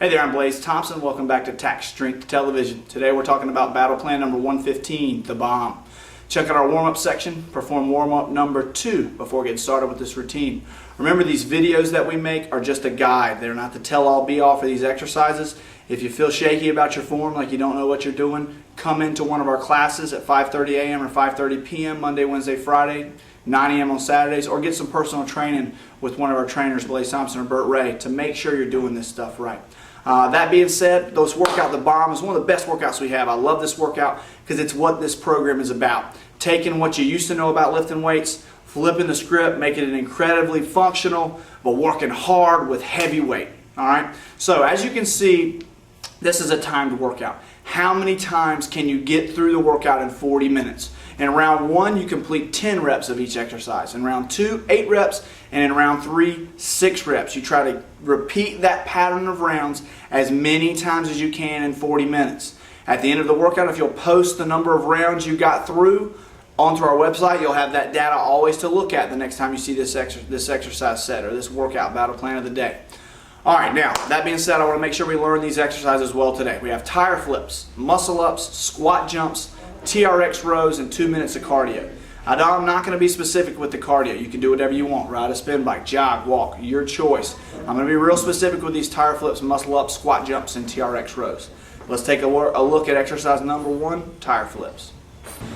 Hey there, I'm Blaze Thompson. Welcome back to Tac Strength Television. Today we're talking about battle plan number 115, the bomb. Check out our warm-up section, perform warm-up number 2 before getting started with this routine. Remember, these videos that we make are just a guide. They're not the tell-all be-all for these exercises. If you feel shaky about your form, like you don't know what you're doing, come into one of our classes at 5:30 a.m. or 5:30 p.m. Monday, Wednesday, Friday, 9 a.m. on Saturdays, or get some personal training with one of our trainers, Blaze Thompson or Burt Ray, to make sure you're doing this stuff right. That being said, those workout, the bomb is one of the best workouts we have. I love this workout because it's what this program is about. Taking what you used to know about lifting weights, flipping the script, making it incredibly functional, but working hard with heavy weight. All right. So as you can see, this is a timed workout. How many times can you get through the workout in 40 minutes? In round 1, you complete 10 reps of each exercise. In round 2, 8 reps. And in round 3, 6 reps. You try to repeat that pattern of rounds as many times as you can in 40 minutes. At the end of the workout, if you'll post the number of rounds you got through onto our website, you'll have that data always to look at the next time you see this exercise set or this workout battle plan of the day. All right, now, that being said, I want to make sure we learn these exercises well today. We have tire flips, muscle ups, squat jumps, TRX rows, and 2 minutes of cardio. I'm not going to be specific with the cardio. You can do whatever you want. Ride a spin bike, jog, walk, your choice. I'm going to be real specific with these tire flips, muscle ups, squat jumps, and TRX rows. Let's take a look at exercise number 1, tire flips.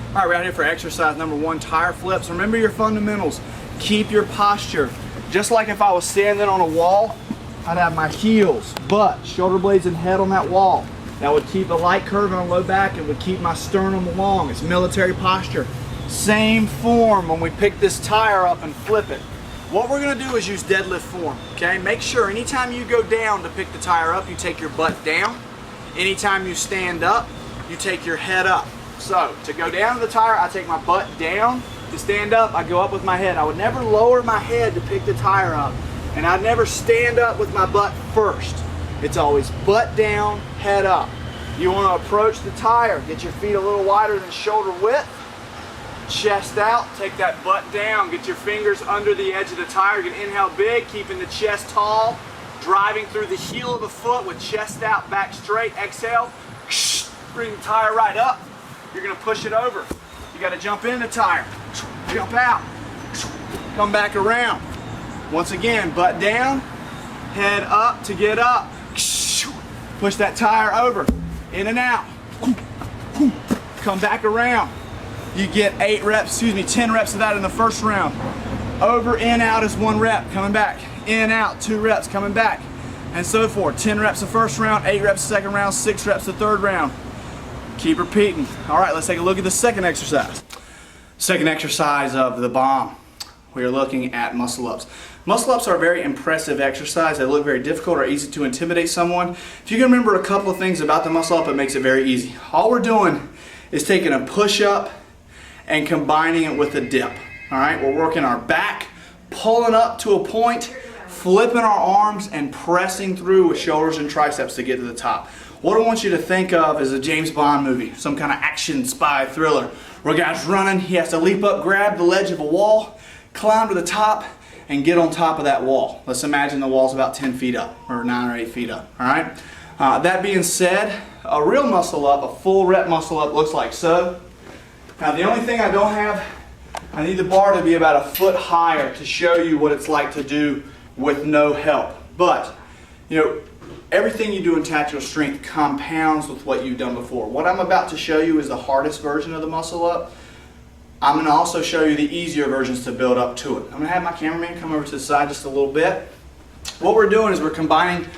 All right, we're out here for exercise number 1, tire flips. Remember your fundamentals. Keep your posture. Just like if I was standing on a wall, I'd have my heels, butt, shoulder blades, and head on that wall. That would keep a light curve on low back. It would keep my sternum long. It's military posture. Same form when we pick this tire up and flip it. What we're going to do is use deadlift form. Okay, make sure anytime you go down to pick the tire up, you take your butt down. Anytime you stand up, you take your head up. So to go down to the tire, I take my butt down. To stand up, I go up with my head. I would never lower my head to pick the tire up, and I'd never stand up with my butt first. It's always butt down, head up. You want to approach the tire, get your feet a little wider than shoulder width, chest out, take that butt down, get your fingers under the edge of the tire. You can inhale big, keeping the chest tall, driving through the heel of the foot with chest out, back straight. Exhale, bring the tire right up. You're going to push it over. You got to jump in the tire, jump out, come back around. Once again, butt down, head up to get up. Push that tire over, in and out. Come back around. You get 10 reps of that in the first round. Over, in, out is 1 rep, coming back. In, out, 2 reps, coming back. And so forth. 10 reps the first round, 8 reps the second round, 6 reps the third round. Keep repeating. All right, let's take a look at the second exercise. Second exercise of the bomb. We are looking at muscle ups. Muscle ups are a very impressive exercise. They look very difficult or easy to intimidate someone. If you can remember a couple of things about the muscle up, it makes it very easy. All we're doing is taking a push up and combining it with a dip. All right, we're working our back, pulling up to a point, flipping our arms, and pressing through with shoulders and triceps to get to the top. What I want you to think of is a James Bond movie, some kind of action spy thriller, where a guy's running, he has to leap up, grab the ledge of a wall, climb to the top, and get on top of that wall. Let's imagine the wall's about 10 feet up, or 9 or 8 feet up, all right? That being said, a real muscle up, a full rep muscle up looks like so. Now the only thing I don't have, I need the bar to be about a foot higher to show you what it's like to do with no help. But, you know, everything you do in tactical strength compounds with what you've done before. What I'm about to show you is the hardest version of the muscle up. I'm going to also show you the easier versions to build up to it. I'm going to have my cameraman come over to the side just a little bit. What we're doing is we're combining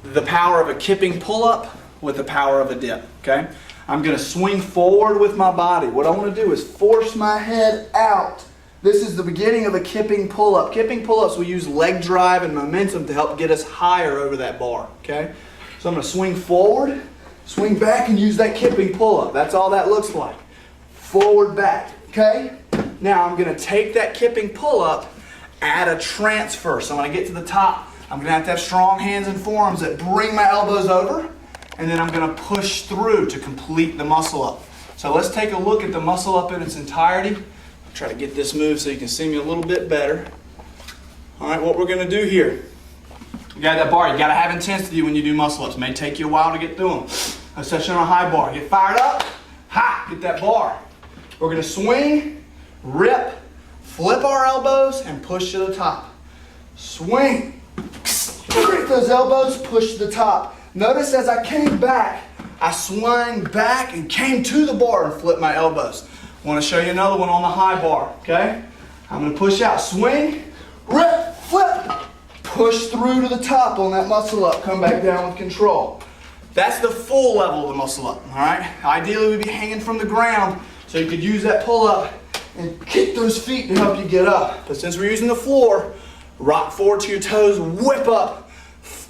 the power of a kipping pull-up with the power of a dip. Okay? I'm going to swing forward with my body. What I want to do is force my head out. This is the beginning of a kipping pull-up. Kipping pull-ups, we use leg drive and momentum to help get us higher over that bar. Okay? So I'm going to swing forward, swing back, and use that kipping pull-up. That's all that looks like. Forward, back. Okay? Now I'm going to take that kipping pull-up, add a transfer. So when I get to the top, I'm going to have strong hands and forearms that bring my elbows over, and then I'm going to push through to complete the muscle up. So let's take a look at the muscle up in its entirety. I'll try to get this move so you can see me a little bit better. All right, what we're going to do here, You got that bar, you gotta have intensity when you do muscle ups. It may take you a while to get through them, especially on a high bar. Get fired up, get that bar. We're gonna swing, rip, flip our elbows, and push to the top. Swing, rip those elbows, push to the top. Notice as I came back, I swung back and came to the bar and flipped my elbows. I want to show you another one on the high bar, okay? I'm going to push out, swing, rip, flip, push through to the top on that muscle up, come back down with control. That's the full level of the muscle up, all right? Ideally, we'd be hanging from the ground so you could use that pull up and kick those feet to help you get up. But since we're using the floor, rock forward to your toes, whip up,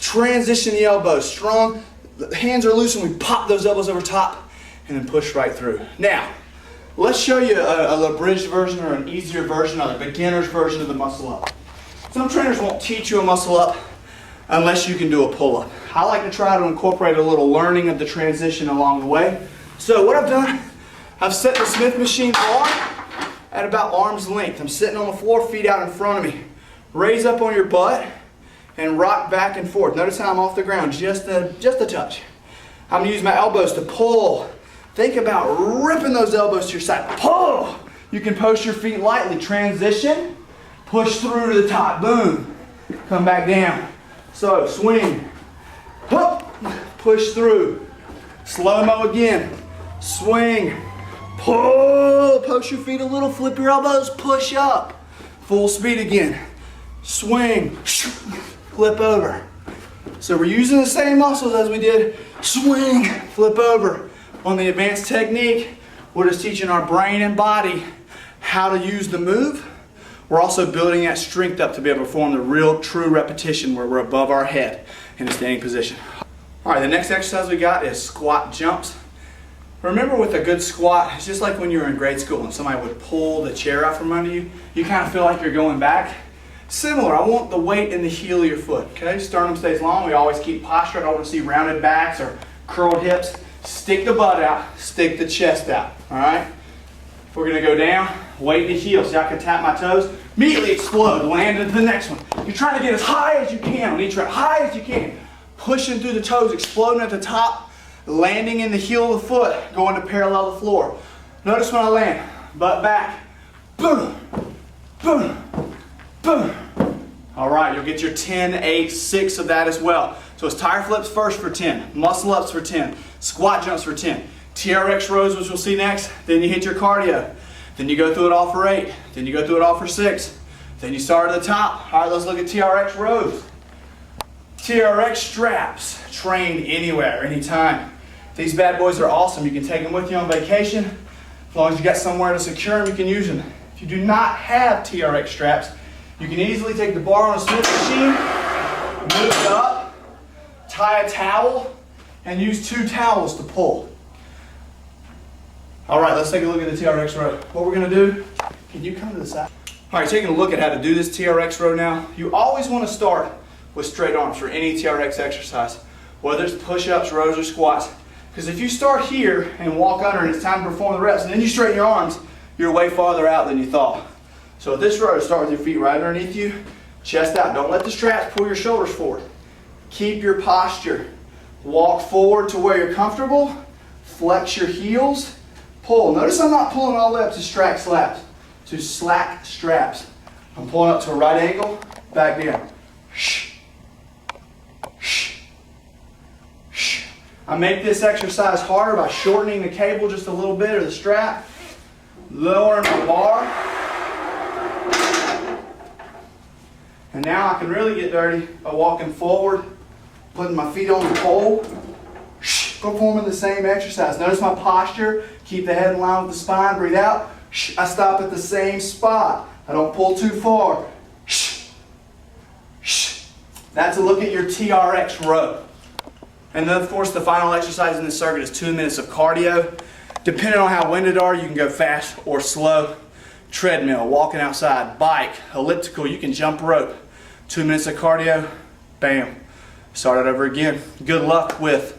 transition the elbows, strong. The hands are loose and we pop those elbows over top and then push right through. Now, let's show you a abridged version or an easier version or a beginner's version of the muscle up. Some trainers won't teach you a muscle up unless you can do a pull up. I like to try to incorporate a little learning of the transition along the way. So what I've done, I've set the Smith machine bar at about arm's length. I'm sitting on the floor, feet out in front of me. Raise up on your butt and rock back and forth. Notice how I'm off the ground, just a touch. I'm gonna use my elbows to pull. Think about ripping those elbows to your side. Pull! You can post your feet lightly. Transition, push through to the top. Boom. Come back down. So, swing. Push through. Slow-mo again. Swing. Pull. Post your feet a little. Flip your elbows. Push up. Full speed again. Swing. Flip over. So we're using the same muscles as we did. Swing, flip over. On the advanced technique, we're just teaching our brain and body how to use the move. We're also building that strength up to be able to perform the real true repetition where we're above our head in a standing position. All right, the next exercise we got is squat jumps. Remember, with a good squat, it's just like when you were in grade school and somebody would pull the chair out from under you. You kind of feel like you're going back. Similar, I want the weight in the heel of your foot, okay? Sternum stays long, we always keep posture. I don't want to see rounded backs or curled hips. Stick the butt out, stick the chest out, all right? If we're gonna go down, weight in the heel. See, I can tap my toes, immediately explode, land into the next one. You're trying to get as high as you can on each rep, high as you can. Pushing through the toes, exploding at the top, landing in the heel of the foot, going to parallel the floor. Notice when I land, butt back, boom, boom, boom. All right, you'll get your 10, 8, 6 of that as well. So it's tire flips first for 10, muscle ups for 10, squat jumps for 10, TRX rows, which we'll see next, then you hit your cardio. Then you go through it all for 8, then you go through it all for 6, then you start at the top. All right, let's look at TRX rows. TRX straps, train anywhere, anytime. These bad boys are awesome. You can take them with you on vacation. As long as you got somewhere to secure them, you can use them. If you do not have TRX straps, you can easily take the bar on a Smith machine, move it up, tie a towel, and use 2 towels to pull. All right, let's take a look at the TRX row. What we're gonna do, can you come to the side? All right, taking a look at how to do this TRX row now. You always wanna start with straight arms for any TRX exercise, whether it's push-ups, rows, or squats. Because if you start here and walk under and it's time to perform the reps, and then you straighten your arms, you're way farther out than you thought. So at this row, start with your feet right underneath you, chest out. Don't let the straps pull your shoulders forward. Keep your posture. Walk forward to where you're comfortable. Flex your heels. Pull. Notice I'm not pulling all the way up to slack straps. I'm pulling up to a right angle, back down. Shh. Shh. Shh. I make this exercise harder by shortening the cable just a little bit, or the strap. Lowering the bar. And now I can really get dirty by walking forward, putting my feet on the pole, performing the same exercise. Notice my posture, keep the head in line with the spine, breathe out. I stop at the same spot. I don't pull too far. That's a look at your TRX row. And then of course the final exercise in this circuit is 2 minutes of cardio. Depending on how winded you are, you can go fast or slow. Treadmill, walking outside, bike, elliptical, you can jump rope. 2 minutes of cardio, bam. Start it over again. Good luck with